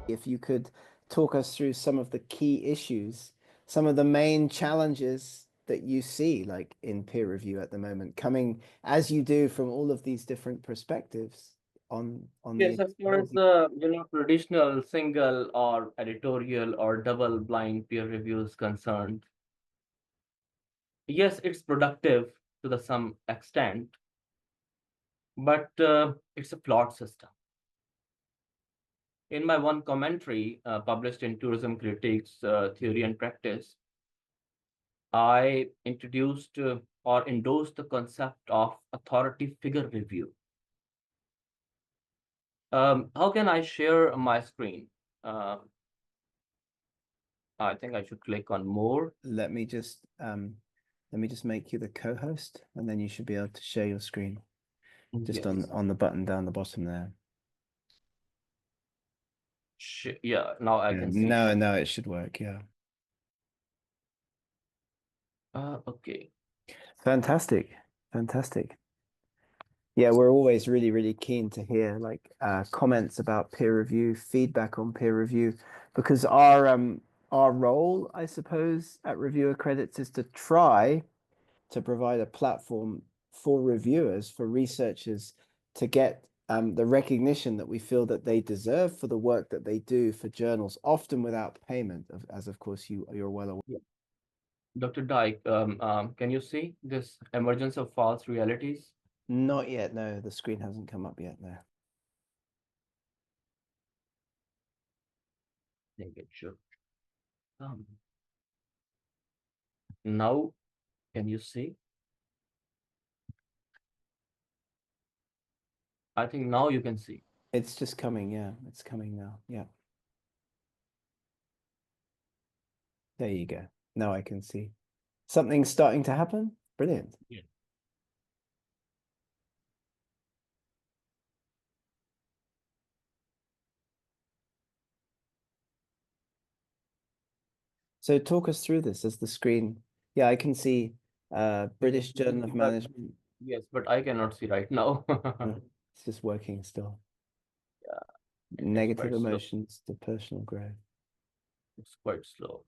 If you could talk us through some of the key issues, some of the main challenges that you see, like in peer review at the moment, coming as you do from all of these different perspectives on Yes, the as far as technology. traditional single or editorial or double blind peer review is concerned, yes, it's productive to the some extent, but it's a flawed system. In my one commentary published in Tourism Critics Theory and Practice, I introduced or endorsed the concept of authority figure review. How can I share my screen? Uh, I think I should click on more. Let me just make you the co-host, and then you should be able to share your screen just on Yes. on the button down the bottom there. Yeah, now I Yeah, can see. no, it should work. Yeah. Okay. Fantastic. Fantastic. Yeah, we're always really, really keen to hear like comments about peer review, feedback on peer review, because our role, I suppose, at Reviewer Credits is to try to provide a platform for reviewers, for researchers to get the recognition that we feel that they deserve for the work that they do for journals, often without payment, as of course you're well aware. Yeah. Dr. Dyke, can you see this emergence of false realities? Not yet, no, the screen hasn't come up yet there. I think it should come. Now, can you see? I think now you can see. It's just coming, yeah, it's coming now. Yeah, there you go. Now I can see. Something's starting to happen. Brilliant. Yeah. So talk us through this as the screen. Yeah, I can see Yes, British you can Journal see, of but Management. yes, but I cannot see right now. It's just working still. Yeah, it's Negative quite slow. emotions to personal growth. It's quite slow.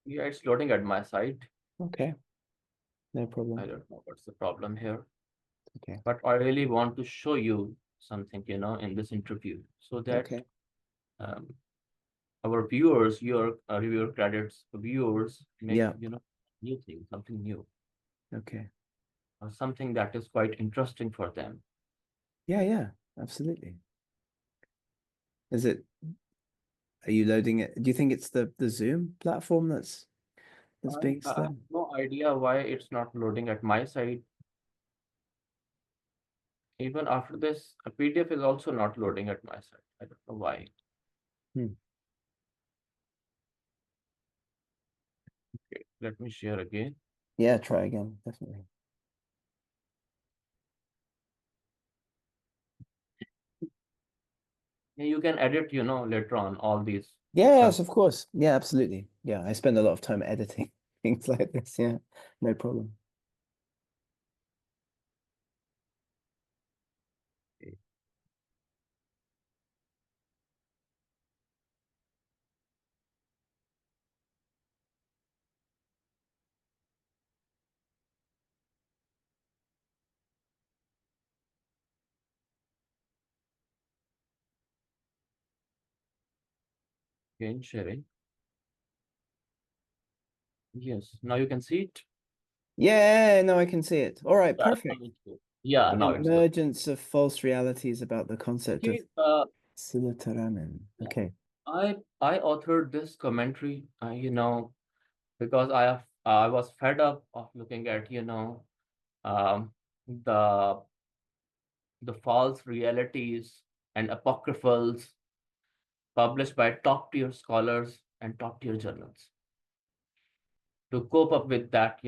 Yeah, it's loading at my side. Okay, no I problem. don't know what's the problem here, Okay. but I really want to show you something, in this interview so that Okay. um, our viewers, your reviewer credits viewers make, Yeah. new thing, something new, Okay. or something that is quite interesting for them. Yeah, yeah, absolutely. Is it, are you loading it? Do you think it's the Zoom platform that's being I have slow? no idea why it's not loading at my side. Even after this, a PDF is also not loading at my side. I don't know why. Hmm. Okay, let me share again. Yeah, try again, definitely. Yeah, you can edit, later on all these Yes, stuff. of course. Yeah, absolutely. Yeah, I spend a lot of time editing things like this. Yeah, no problem. Okay, again sharing. Yes, now you can see it. Yeah, no, I can see it. All right, Yeah, now perfect. it's good. Yeah, The now it's good. emergence of false realities about the concept of Okay, Silataraman. yeah. Okay. I authored this commentary, because I was fed up of looking at, um, the the false realities and apocryphals published by top tier scholars and top tier journals. To cope up with that,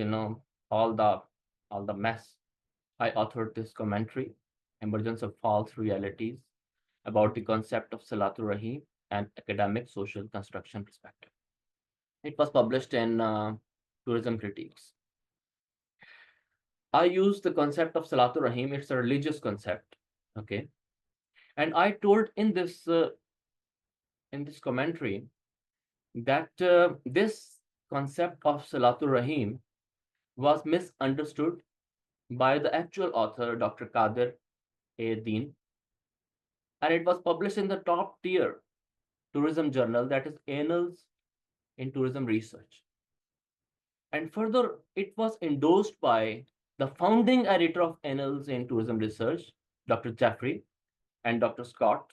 all the all the mess, I authored this commentary, Emergence of False Realities, about the concept of Salatul Rahim and academic social construction perspective. It was published in Tourism Critiques. I used the concept of Salatul Rahim. It's a religious concept. Okay. And I told in this commentary that this concept of Salatul Rahim was misunderstood by the actual author, Dr. Qadir A. Deen, and it was published in the top tier tourism journal, that is Annals in Tourism Research. And further, it was endorsed by the founding editor of Annals in Tourism Research, Dr. Jeffrey and Dr. Scott.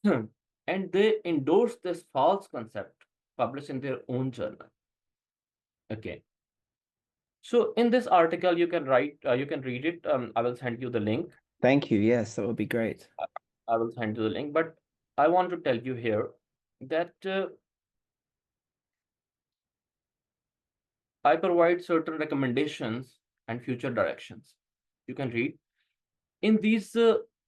And they endorsed this false concept published in their own journal. Okay. So in this article, you can read it. I will send you the link. Thank you. Yes, that would be great. I will send you the link. But I want to tell you here that I provide certain recommendations and future directions. You can read. In these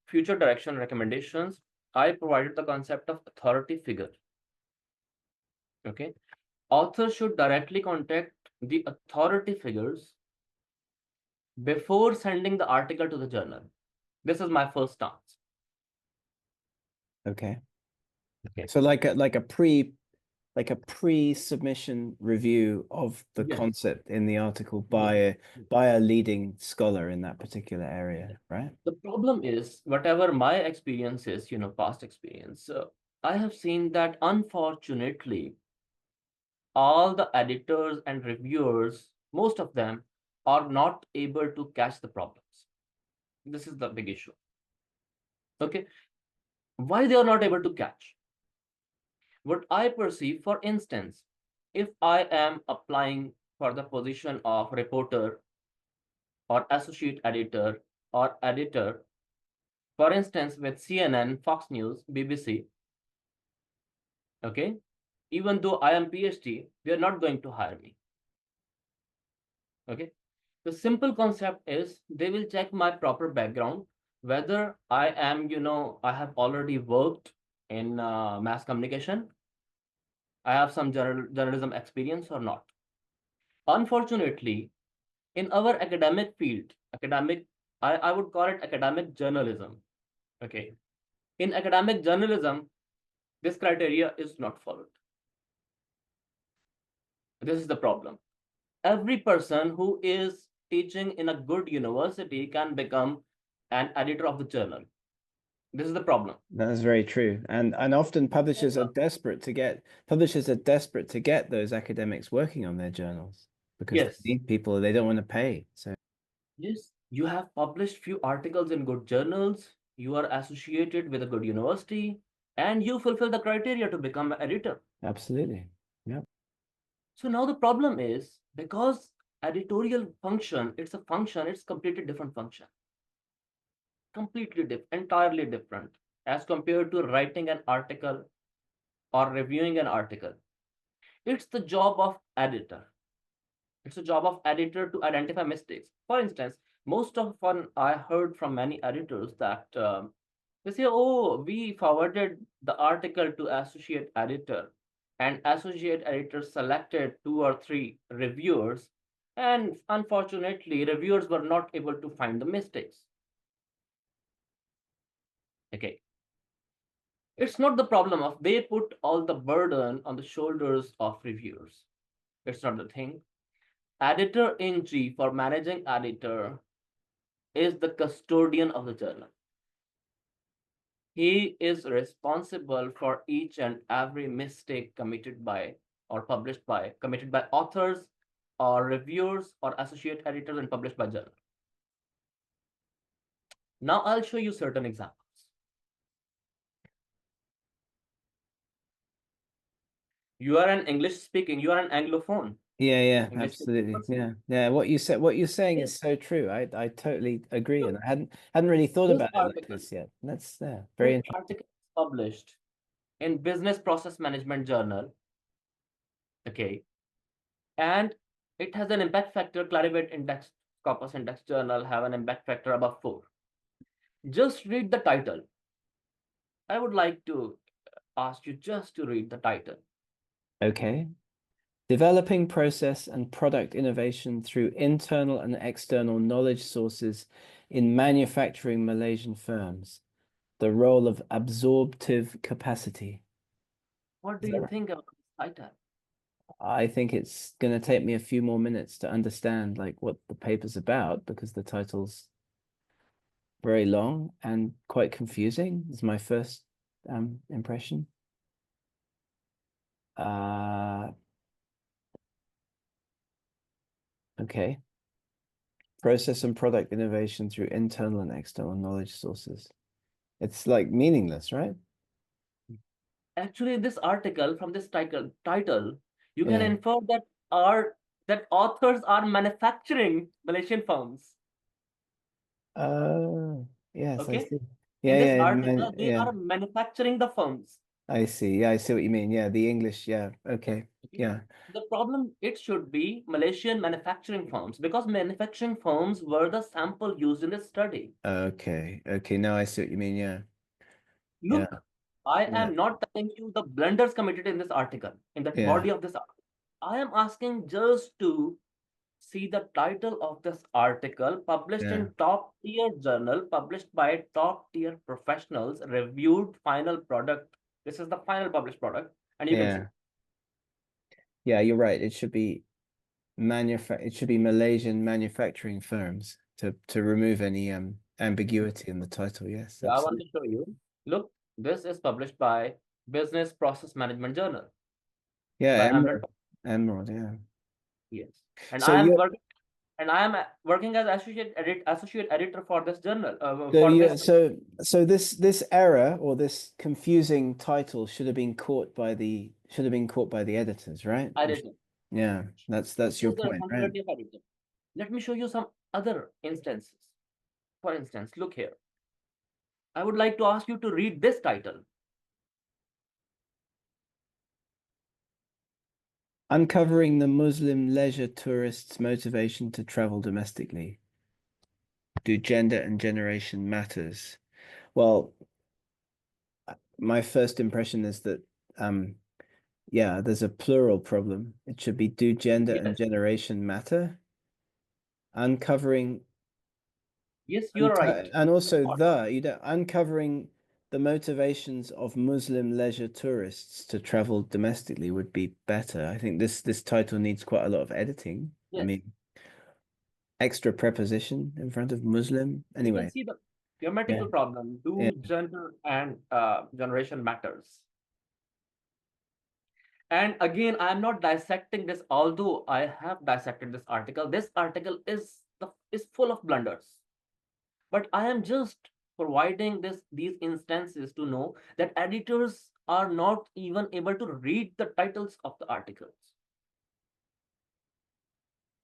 future direction recommendations, I provided the concept of authority figure. Okay. Authors should directly contact the authority figures before sending the article to the journal. This is my first stance. Okay. Okay. So like a pre-submission review of the Yes. concept in the article Yes. by a leading scholar in that particular area, right? The problem is, whatever my experience is, past experience, I have seen that unfortunately, all the editors and reviewers, most of them, are not able to catch the problems. This is the big issue. Okay. Why they are not able to catch? What I perceive, for instance, if I am applying for the position of reporter or associate editor or editor, for instance, with CNN, Fox News, BBC, okay, even though I am PhD, they are not going to hire me. Okay. The simple concept is they will check my proper background, whether I am, I have already worked in mass communication, I have some journalism experience or not. Unfortunately, in our academic field, I would call it academic journalism. Okay. In academic journalism, this criteria is not followed. This is the problem. Every person who is teaching in a good university can become an editor of the journal. This is the problem. That is very true. And often publishers are desperate to get those academics working on their journals because they Yes. need people they don't want to pay. So Yes, you have published few articles in good journals, you are associated with a good university, and you fulfill the criteria to become an editor. absolutely. Yeah. So now the problem is, because editorial function, it's a function, it's completely different function. Entirely different as compared to writing an article or reviewing an article. It's the job of editor. It's a job of editor to identify mistakes. For instance, most of fun I heard from many editors that they say, "Oh, we forwarded the article to associate editor, and associate editor selected 2 or 3 reviewers, and unfortunately, reviewers were not able to find the mistakes." Okay, it's not the problem of they put all the burden on the shoulders of reviewers. It's not the thing. Editor-in-chief or managing editor is the custodian of the journal. He is responsible for each and every mistake committed by or committed by authors or reviewers or associate editors and published by journal. Now I'll show you certain examples. You are an English speaking, you are an Anglophone. Yeah, English absolutely. person. Yeah. What you're saying Yes. is so true. I totally agree, and I hadn't really thought This about it like article, this yet. That's very this interesting. article is published in Business Process Management Journal. Okay. And it has an impact factor, Clarivate Index, Corpus Index Journal have an impact factor above 4. Just read the title. I would like to ask you just to read the title. Okay. Developing process and product innovation through internal and external knowledge sources in manufacturing Malaysian firms. The role of absorptive capacity. What do Is that you right? think about this title? I think it's going to take me a few more minutes to understand like what the paper's about because the title's very long and quite confusing. Is my first impression. Uh, okay. Process and product innovation through internal and external knowledge sources. It's like meaningless, right? Actually, this article from this title, you can Yeah. infer that authors are manufacturing Malaysian firms. Oh, yes, I Okay, see. in Yeah, this yeah, article, they yeah. are manufacturing the firms. I see. Yeah, I see what you mean. Yeah, the English. Yeah. Okay. Okay, Yeah. the problem it should be Malaysian manufacturing firms because manufacturing firms were the sample used in the study. Okay. Okay. Now I see what you mean. Yeah. Yeah. Look, I Yeah. am not telling you the blunders committed in this article, in the Yeah. body of this article. I am asking just to see the title of this article published Yeah. in top tier journal, published by top tier professionals, reviewed final product. This is the final published product, and you can see. Yeah. Yeah, you're right. It should be it should be Malaysian manufacturing firms to remove any ambiguity in the title. Yes, Yeah, I want absolutely. to show you. Look, this is published by Business Process Management Journal Yeah, by Emerald. Emerald. Emerald, yeah. Yes, and So I am you working. And I am working as associate editor for this journal. so For you this, so this error or this confusing title should have been caught by the editors, right? editor. Yeah, that's your Shows the point, right? responsibility of editor. Let me show you some other instances. For instance, look here. I would like to ask you to read this title. Uncovering the Muslim leisure tourists' motivation to travel domestically. Do gender and generation matters? Well, my first impression is that yeah, there's a plural problem. It should be do gender and Yes, generation matter? Uncovering yes, you're right. and also What? uncovering the motivations of Muslim leisure tourists to travel domestically would be better. I think this title needs quite a lot of editing. I Yes, mean, extra preposition in front of Muslim. you can Anyway, see the yeah, grammatical problem. yeah, Do gender and generation matters? And again, I am not dissecting this, although I have dissected this article. This article is full of blunders. But I am just providing these instances to know that editors are not even able to read the titles of the articles.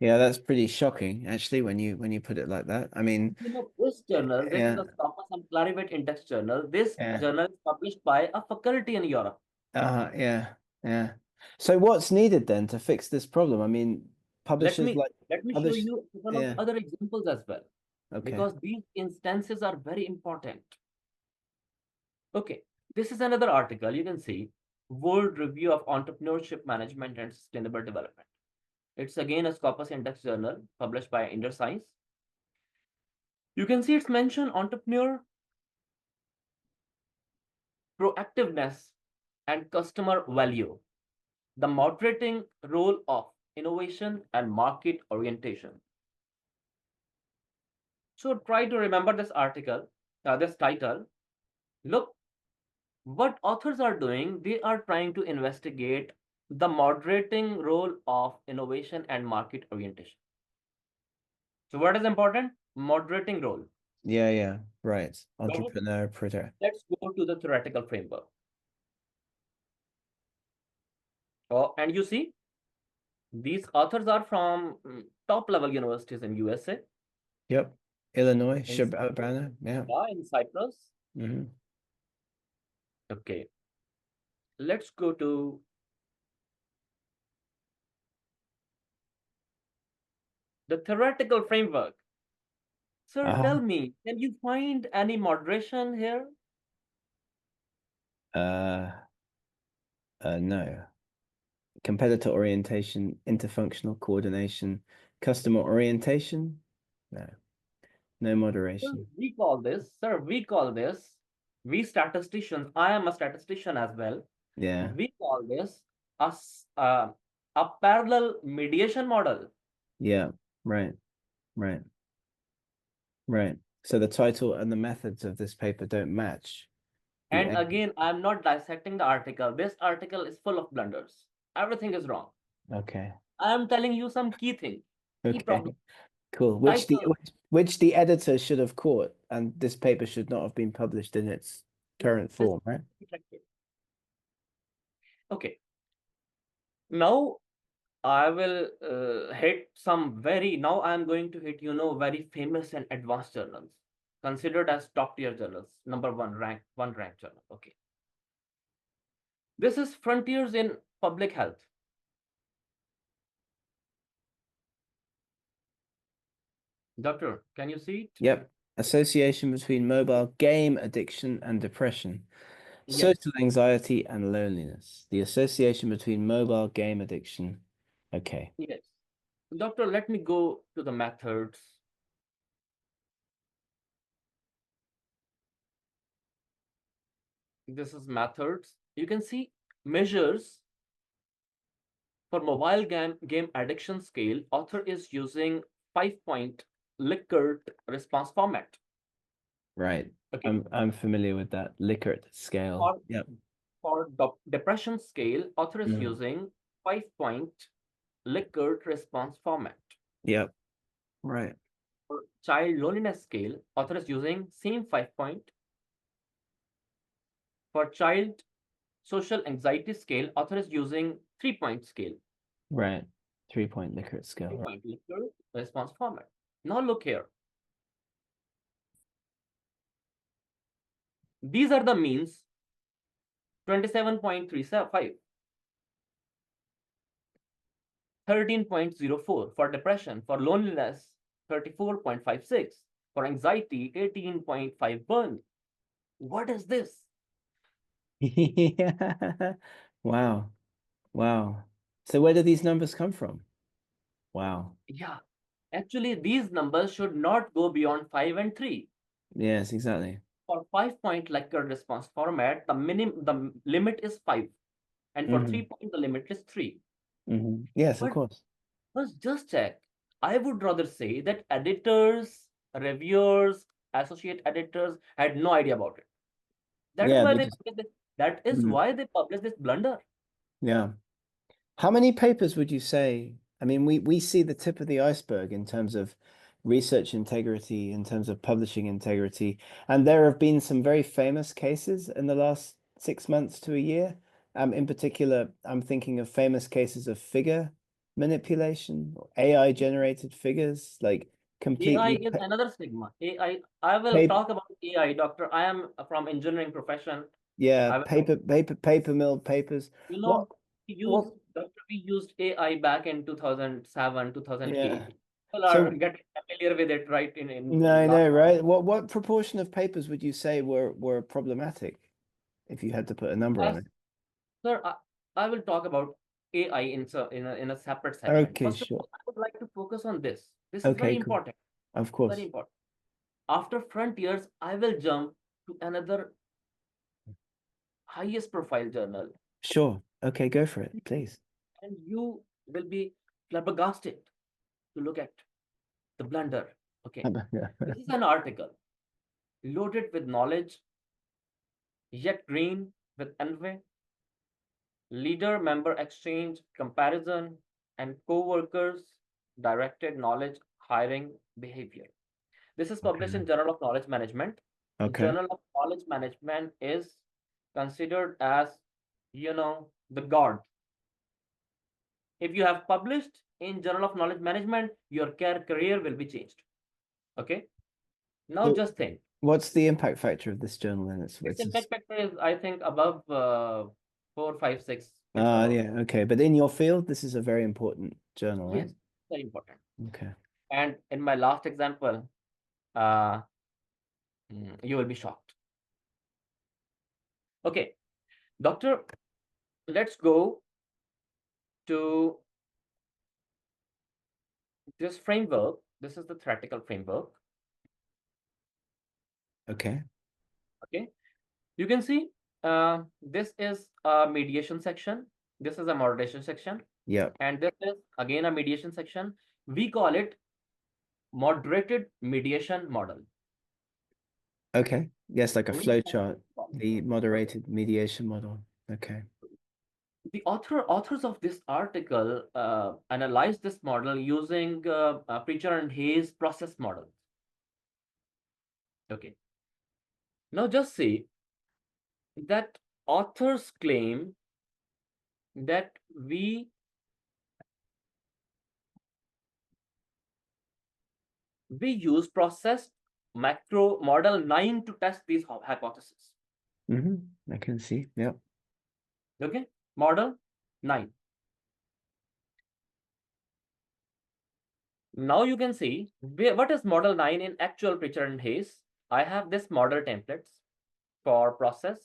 yeah. That's pretty shocking, actually, when you put it like that. I mean, You know, this journal, this is yeah, the Scopus and Clarivate Index journal. This yeah. journal is published by a faculty in Europe. Yeah, yeah. So what's needed then to fix this problem? I mean, Let publishers me like let me show publish, you a couple of yeah. other examples as well, Okay. because these instances are very important. Okay, this is another article. You can see World Review of Entrepreneurship Management and Sustainable Development. It's again a Scopus Index journal published by Inter Science. You can see it's mentioned entrepreneur proactiveness and customer value, the moderating role of innovation and market orientation. So try to remember this article, this title. Look, what authors are doing, they are trying to investigate the moderating role of innovation and market orientation. So what is important? Moderating role. Yeah, yeah. Right. Got it? Entrepreneur, product. Let's go to the theoretical framework. Oh, and you see, these authors are from top level universities in USA, Yep. Illinois, in Cyprus. Urbana. Yeah. Yeah, in Cyprus. Hmm. Okay, let's go to the theoretical framework. Sir, Uh-huh. tell me, can you find any moderation here? Uh, no. Competitor orientation, interfunctional coordination, customer orientation. No. No Sir, moderation. we call this, we statisticians, I am a statistician as well. Yeah. We call this a parallel mediation model. Yeah. Right. Right. Right. So the title and the methods of this paper don't match the And aim. again, I'm not dissecting the article. This article is full of blunders. Everything is wrong. Okay. I am telling you some key things, key Okay. problems. Cool. Title. Which the editor should have caught, and this paper should not have been published in its current This form, right? Okay. Now I will hit some very, now I am going to hit, very famous and advanced journals, considered as top tier journals, number one rank journal. Okay. This is Frontiers in Public Health. Doctor, can you see it? Yep. Association between mobile game addiction and depression, social Yes. anxiety and loneliness. The association between mobile game addiction. Okay. Yes. Doctor, let me go to the methods. This is methods. You can see measures for mobile game addiction scale. Author is using 5-point Likert response format. Right. Okay. I'm familiar with that Likert scale. For, Yep. for depression scale, author is Mhm. using 5-point Likert response format. Yep. Right. For child loneliness scale, author is using same 5-point. For child social anxiety scale, author is using 3-point scale. Right. 3-point Likert scale. Right. 3-point Likert response format. Now look here. These are the means: 27.35, 13.04 for depression, for loneliness, 34.56, for anxiety, 18.5 burn. What is this? Yeah. Wow. Wow. So where do these numbers come from? Wow. Yeah, actually, these numbers should not go beyond 5 and 3. Yes, exactly. For 5-point Likert response format, the limit is 5, and for Hmm. 3-point, the limit is 3. Yes, of But course. let's just check. I would rather say that editors, reviewers, associate editors had no idea about it. That is Yeah, why they they just published this. That is mm, why they published this blunder. yeah. How many papers would you say? I mean, we see the tip of the iceberg in terms of research integrity, in terms of publishing integrity, and there have been some very famous cases in the last 6 months to a year. In particular, I'm thinking of famous cases of figure manipulation, or AI generated figures, like AI completely is another stigma. I will paper, talk about AI, doctor. I am from engineering profession. yeah, I will, paper mill papers. you What know, we what? used, doctor, we used AI back in 2007, Yeah. 2008. People are So getting familiar with it right no, in I last. know, right? What proportion of papers would you say were problematic if you had to put a number on As it? Sir, I will talk about AI in a separate segment. Okay, First of sure. all, I would like to focus on this. This is Okay, very cool. important. Of Very course. important. After Frontiers, I will jump to another highest profile journal, Sure. Okay, go for it, please. and you will be flabbergasted to look at the blunder. Okay, Yeah. this is an article loaded with knowledge, yet green with envy, leader member exchange, comparison, and co-workers directed knowledge hiring behavior. This is published Okay. in Journal of Knowledge Management. Okay. Journal of Knowledge Management is considered as, the god. If you have published in Journal of Knowledge Management, your career will be changed. Okay. Now So just think. what's the impact factor of this journal then? Its It's impact factor is, I think, above 4, 5, 6. It's ah, above. yeah, okay. But in your field, this is a very important journal, right? Yes, very important. Okay. And in my last example, uh, you will be shocked. Okay. Doctor, let's go to this framework. This is the theoretical framework. Okay. Okay. You can see this is a mediation section. This is a moderation section. Yeah. And this is again a mediation section. We call it moderated mediation model. Okay. Yes, like a We flow call chart, the moderated mediation model. Okay. the authors of this article analyzed this model using Preacher and Hayes process model. Okay. Now just see that authors claim that we use process macro model 9 to test these hypotheses. I can see. Yeah. Okay, model 9. Now you can see what is model 9 in actual Preacher and Hayes. I have this model templates for process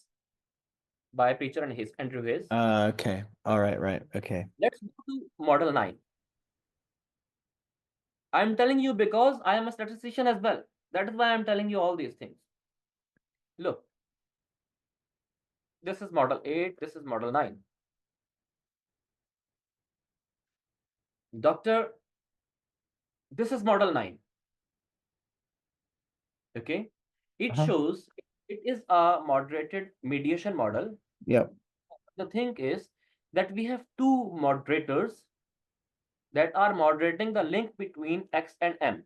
by Preacher and Hayes, Andrew Hayes. Okay. All right. Right. Okay. Let's go to model 9. I'm telling you because I am a statistician as well. That is why I'm telling you all these things. Look, this is model 8, this is model 9. Doctor, this is model 9. Okay, it Uh-huh. shows it is a moderated mediation model. Yep. The thing is that we have two moderators that are moderating the link between X and M.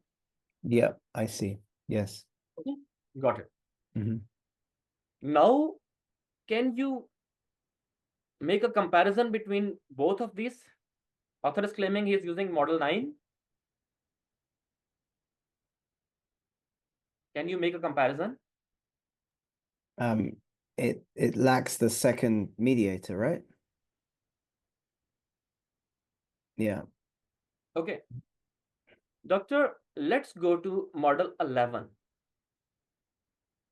Yep. I see. Yes. Okay, got it. hmm Now, can you make a comparison between both of these? Author is claiming he is using model 9. Can you make a comparison? Um, it lacks the second mediator, right? Yeah. Okay, doctor, let's go to model 11.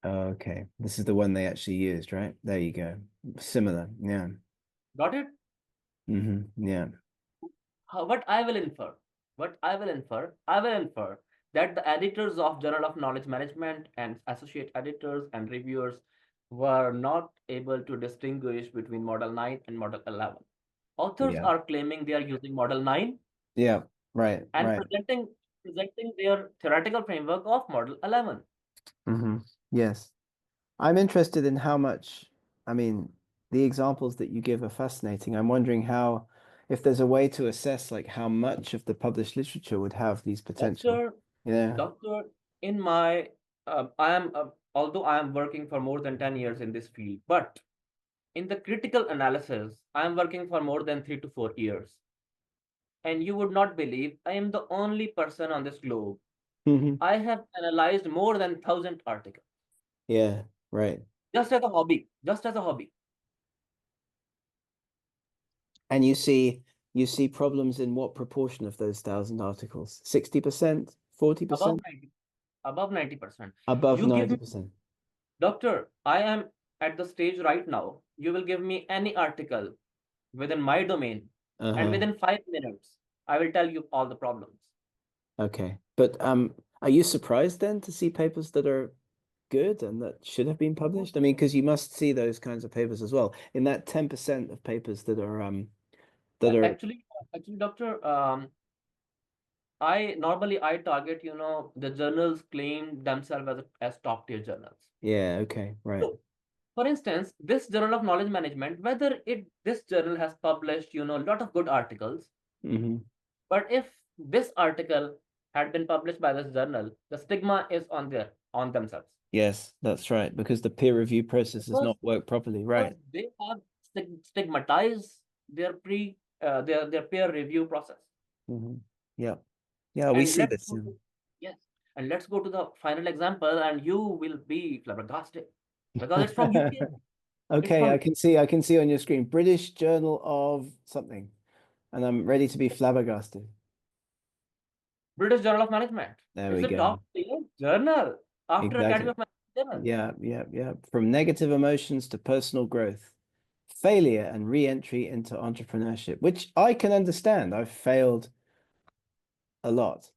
Okay. This is the one they actually used, right? There you go. Similar. Yeah. Got it? Yeah. What I will infer, I will infer that the editors of Journal of Knowledge Management and associate editors and reviewers were not able to distinguish between Model 9 and Model 11. Authors Yeah. are claiming they are using Model 9 Yeah. Right. and Right. presenting their theoretical framework of Model 11. Yes. I'm interested in how much, I mean, the examples that you give are fascinating. I'm wondering how, if there's a way to assess like how much of the published literature would have these potential. Doctor, Yeah. doctor, in my, I am, although I am working for more than 10 years in this field, but in the critical analysis, I am working for more than 3 to 4 years. And you would not believe I am the only person on this globe. I have analyzed more than 1,000 articles Yeah. Right. just as a hobby, just as a hobby. And you see problems in what proportion of those 1,000 articles? 60%, Above 40%, 90, above 90%. above You give me, 90%. doctor, I am at the stage right now. You will give me any article within my domain, and Uh-huh. within 5 minutes, I will tell you all the problems. Okay. But are you surprised then to see papers that are good and that should have been published? I mean, because you must see those kinds of papers as well. In that 10% of papers that are Actually, doctor, I target, the journals claim themselves as top tier journals. yeah, okay, right. So, for instance, this Journal of Knowledge Management, whether this journal has published, a lot of good articles, hmm but if this article had been published by this journal, the stigma is on themselves. Yes, that's right. Because the peer review process has Because not worked properly, because right? they have stigmatized their peer review process. hmm Yeah. Yeah, we And see let's this go to, in yes, and let's go to the final example, and you will be flabbergasted because it's from UK. It's Okay, I from can see on your screen British Journal of something, and I'm ready to be flabbergasted. British Journal of Management. There It's we a go. top tier journal after Academy Exactly. of Management journal. Yeah, yeah, yeah. From negative emotions to personal growth. failure and re-entry into entrepreneurship, which I can understand. I've failed a lot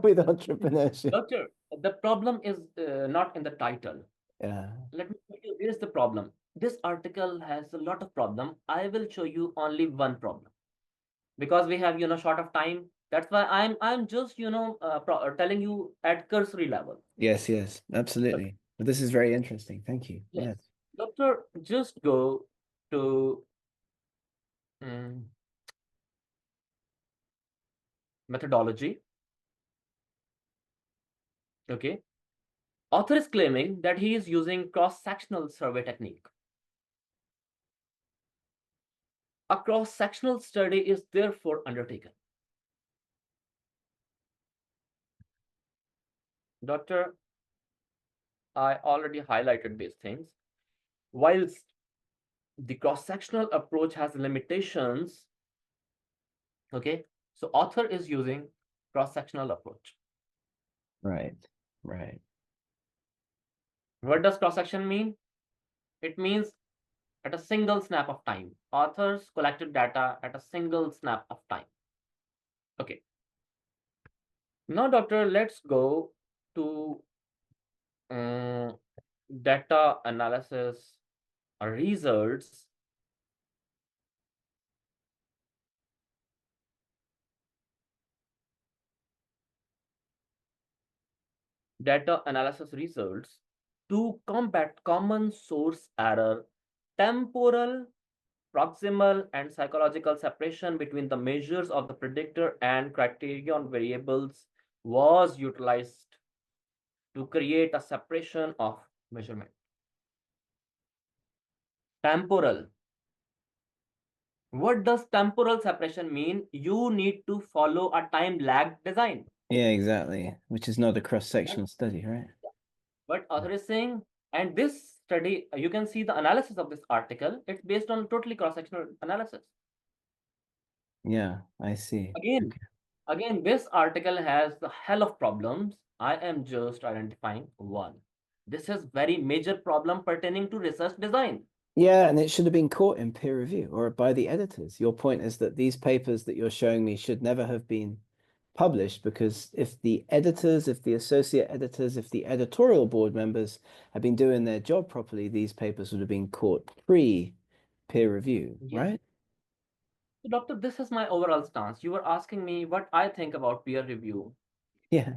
with entrepreneurship. Doctor, the problem is not in the title. Yeah. Let me tell you, here is the problem. This article has a lot of problem. I will show you only one problem because we have short of time. That's why I'm just telling you at cursory level. Yes, yes, Okay. absolutely. But this is very interesting. Thank you. Yes, Yes. doctor, just go to mm, methodology. Okay, author is claiming that he is using cross-sectional survey technique. A cross-sectional study is therefore undertaken. Doctor, I already highlighted these things. Whilst the cross-sectional approach has limitations, okay, so author is using cross-sectional approach. Right. Right. What does cross-section mean? It means at a single snap of time. Authors collected data at a single snap of time. Okay. Now, doctor, let's go to um, data analysis results. Data analysis results to combat common source error, temporal, proximal, and psychological separation between the measures of the predictor and criterion variables was utilized to create a separation of measurement. Temporal. What does temporal separation mean? You need to follow a time lag design. Yeah, exactly. Which is not a cross-sectional study, right? What author is saying, and this study, you can see the analysis of this article. It's based on totally cross-sectional analysis. Yeah, I see. Again, Okay. again, this article has the hell of problems. I am just identifying one. This is very major problem pertaining to research design. Yeah, and it should have been caught in peer review or by the editors. Your point is that these papers that you're showing me should never have been published because if the editors, if the associate editors, if the editorial board members had been doing their job properly, these papers would have been caught pre-peer review, Yes. right? So, doctor, this is my overall stance. You were asking me what I think about peer review. Yeah.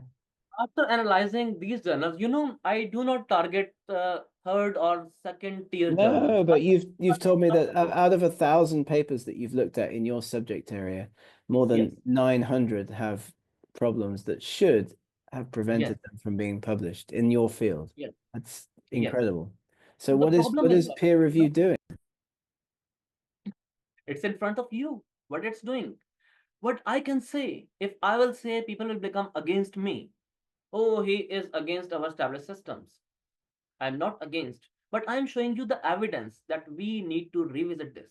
After analyzing these journals, I do not target third or second tier journals. No, but you've told me that out of 1,000 papers that you've looked at in your subject area, more Yes, than 900 have problems that should have yes, prevented them from being published in your field. yes, That's yes. incredible. So So the problem what is, is peer review doing? it's in front of you. What it's doing. What I can say, if I will say people will become against me. Oh, he is against our established systems. I'm not against, but I'm showing you the evidence that we need to revisit this.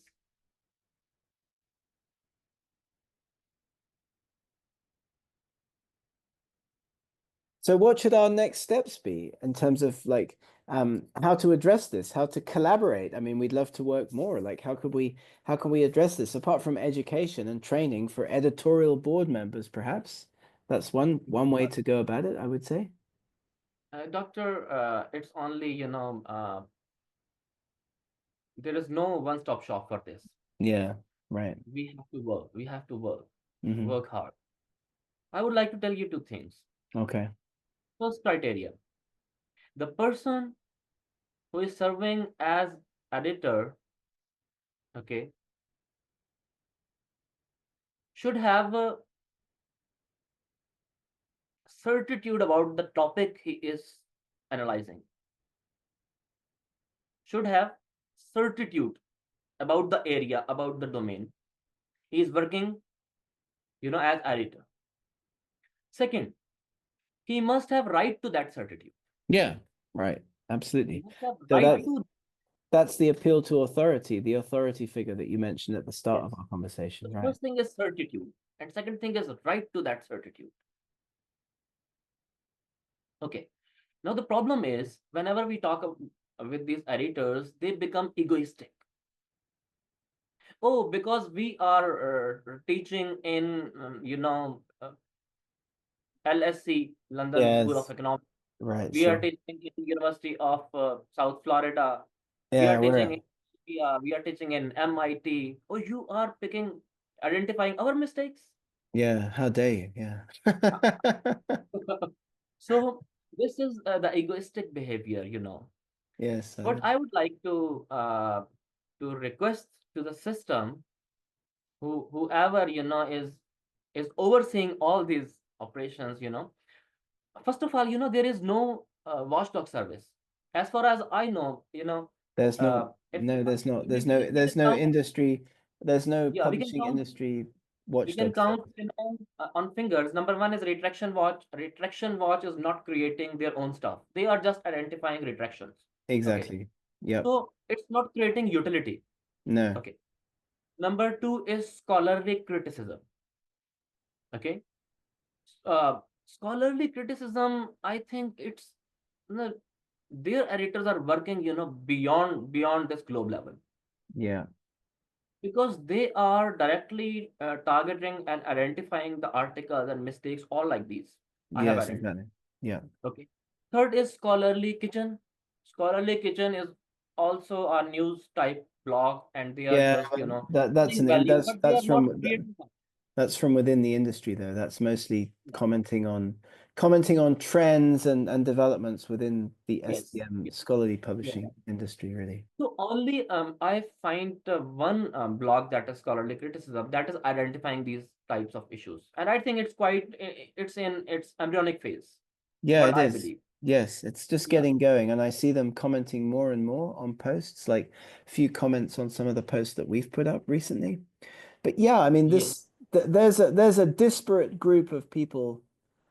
So what should our next steps be in terms of like how to address this, how to collaborate? I mean, we'd love to work more. Like how can we address this apart from education and training for editorial board members, perhaps? That's one way to go about it, I would say. Doctor, it's only, there is no one-stop shop for this. Yeah, right. We have to work. We have to work. Hmm. Work hard. I would like to tell you two things. Okay. First criteria. The person who is serving as editor, okay, should have a certitude about the topic he is analyzing. Should have certitude about the area, about the domain. He is working, as editor. Second, he must have right to that certitude. Yeah, right. He Absolutely. must have So right to. that's the appeal to authority, the authority figure that you mentioned at the start of Yes. our conversation, The right? first thing is certitude, and second thing is right to that certitude. Okay. Now the problem is whenever we talk with these editors, they become egoistic. oh, because we are teaching in LSC, London School of Yes, Economics. right, We are sure. teaching in University of South Florida. We are Yeah, teaching we're in we are teaching in MIT. Oh, you are picking, identifying our mistakes. yeah, how dare you? Yeah. So this is the egoistic behavior, you know. Yes, What I would like to request to the system, whoever is overseeing all these operations, you know. First of all, you know, there is no watchdog service. As far as I know, you know, there's not, if no, there's not, we, we can we there's can no count, industry, there's no yeah, publishing industry we can watchdog count, service. you know, on fingers. Number one is retraction watch. Retraction watch is not creating their own stuff. They are just identifying retractions. Okay, Exactly. Yep. so it's not creating utility. No. Okay. Number two is scholarly criticism. Okay. Scholarly criticism, I think it's, you know, their editors are working, you know, beyond this globe level, Yeah. because they are directly targeting and identifying the articles and mistakes all like these. I have Yes, identified. exactly. Yeah. Okay. Third is scholarly kitchen. Scholarly kitchen is also a news type blog, and they are Yeah, just, you know, that's adding value, but they that's are not from creating. that's from within the industry though. That's mostly commenting on trends and developments within the Yes, STM yes, scholarly yeah. publishing industry, really. So only I find one blog that is scholarly criticism that is identifying these types of issues, and I think it's quite it's in its embryonic phase. Yeah, What it I is. believe. Yes, it's just Yeah. getting going, and I see them commenting more and more on posts, like a few comments on some of the posts that we've put up recently. But yeah, I mean, Yes. there's a disparate group of people,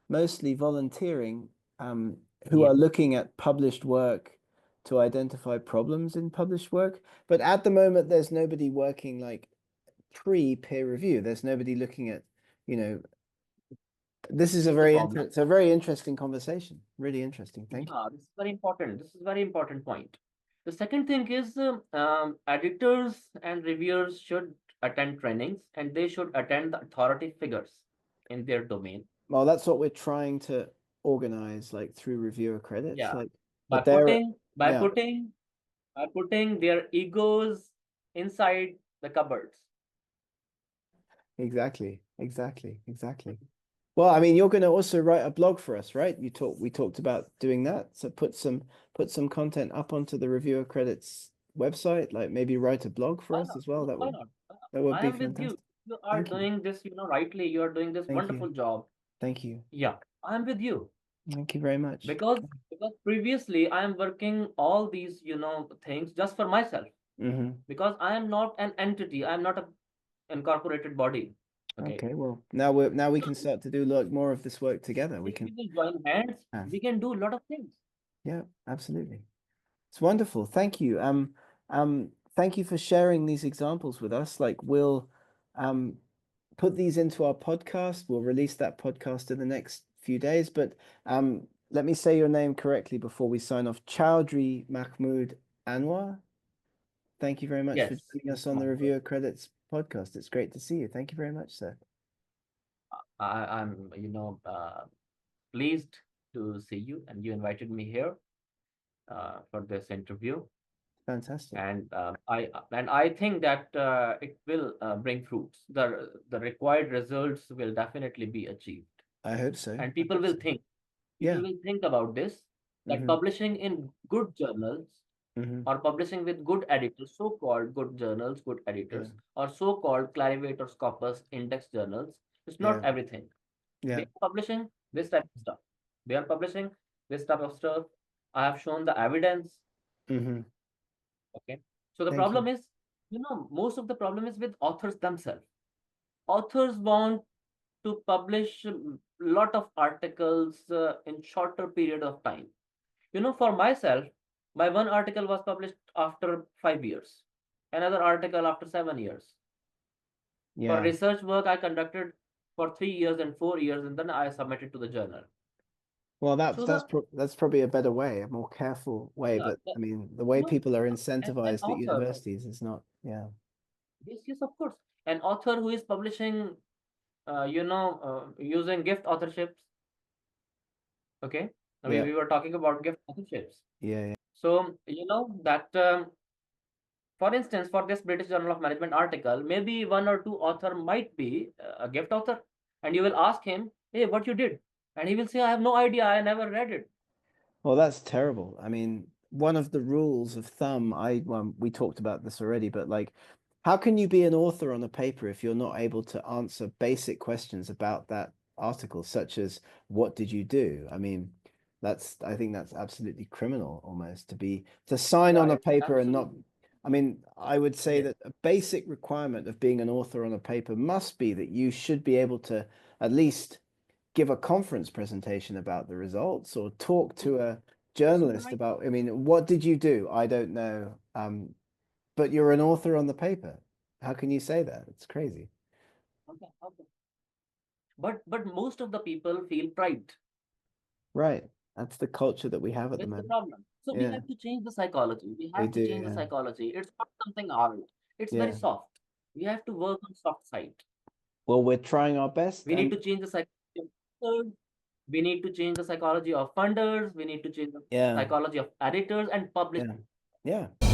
mostly volunteering, who Yes. are looking at published work to identify problems in published work. But at the moment, there's nobody working like pre-peer review. There's nobody looking at, you know, this is This is the problem. it's a very interesting conversation. Really interesting. Thank you. Yeah, this is very important. This is very important point. The second thing is editors and reviewers should attend trainings, and they should attend the authority figures in their domain. Well, that's what we're trying to organize, like through reviewer credits, Yeah, like, by but they're, putting by yeah, putting by putting their egos inside the cupboards. exactly, exactly, exactly. Well, I mean, you're going to also write a blog for us, right? We talked about doing that. So put some content up onto the reviewer credits website, like maybe write a blog for Why us not? as well. Why not? Why not? That would I be am with you. fantastic. You are Thank you. doing this, you know, rightly. You are doing this Thank you. wonderful job. Thank you. Yeah, I am with you, Thank you very much. because previously I am working all these, you know, things just for myself, Hmm. because I am not an entity. I am not a incorporated body. Okay. Okay, well, now we can start to do like more of this work together. We If can, we will join hands, uh, we can do a lot of things. yeah, absolutely. It's wonderful. Thank you. Thank you for sharing these examples with us. Like we'll um put these into our podcast. We'll release that podcast in the next few days. But let me say your name correctly before we sign off. Chowdhury Mahmood Anwar. Thank you very much for Yes, joining us Mr. on the Mahmood. Reviewer Credits podcast. It's great to see you. Thank you very much, sir. I'm, you know, pleased to see you, and you invited me here for this interview. Fantastic. And I think that it will bring fruits. The required results will definitely be achieved, I hope so. and I hope so. people Yeah. will think about this, that Hmm. publishing in good journals, Hmm. or publishing with good editors, so-called good journals, good Yeah. editors, or so-called Clarivate or Scopus index journals, is not Yeah. everything. They Yeah. are publishing this type of stuff. They are publishing this type of stuff. I have shown the evidence. Hmm. Okay. So the Thank you. problem is, you know, most of the problem is with authors themselves. Authors want to publish a lot of articles in shorter period of time. You know, for myself, my one article was published after 5 years, another article after 7 years. For Yeah. research work, I conducted for 3 years and 4 years, and then I submitted to the journal. Well, So the that's probably a better way, a more careful way. yeah, But the, I mean, the way you know, people are an incentivized at author, universities is not. Yeah. Yes, yes, of course. An author who is publishing, using gift authorships. Okay, Yeah, we were talking about gift authorships. yeah, yeah. So you know that, for instance, for this British Journal of Management article, maybe one or two author might be a gift author, and you will ask him, "Hey, what you did?" And he will say, "I have no idea. I never read it." Well, that's terrible. I mean, one of the rules of thumb, well, we talked about this already, but like, how can you be an author on a paper if you're not able to answer basic questions about that article, such as what did you do? I mean, I think that's absolutely criminal almost to sign Yeah, on a it's paper and not, absolutely. I mean, I would say Yes. that a basic requirement of being an author on a paper must be that you should be able to at least give a conference presentation about the results or talk Yes, to a yes, you're journalist right. about, I mean, what did you do? I don't know. But you're an author on the paper. How can you say that? It's crazy. Okay, okay. But most of the people feel pride. Right. That's the culture that we have at the That's the moment. problem. So we Yeah, have to change the psychology. We we have to do. change the Yeah. psychology. It's not something hard. It's very Yeah. soft. We have to work on soft side. Well, we're trying our best We need and to change the psychology of authors. We need to change the psychology of funders. We need to change the yeah, psychology of editors and yeah, publishers. yeah.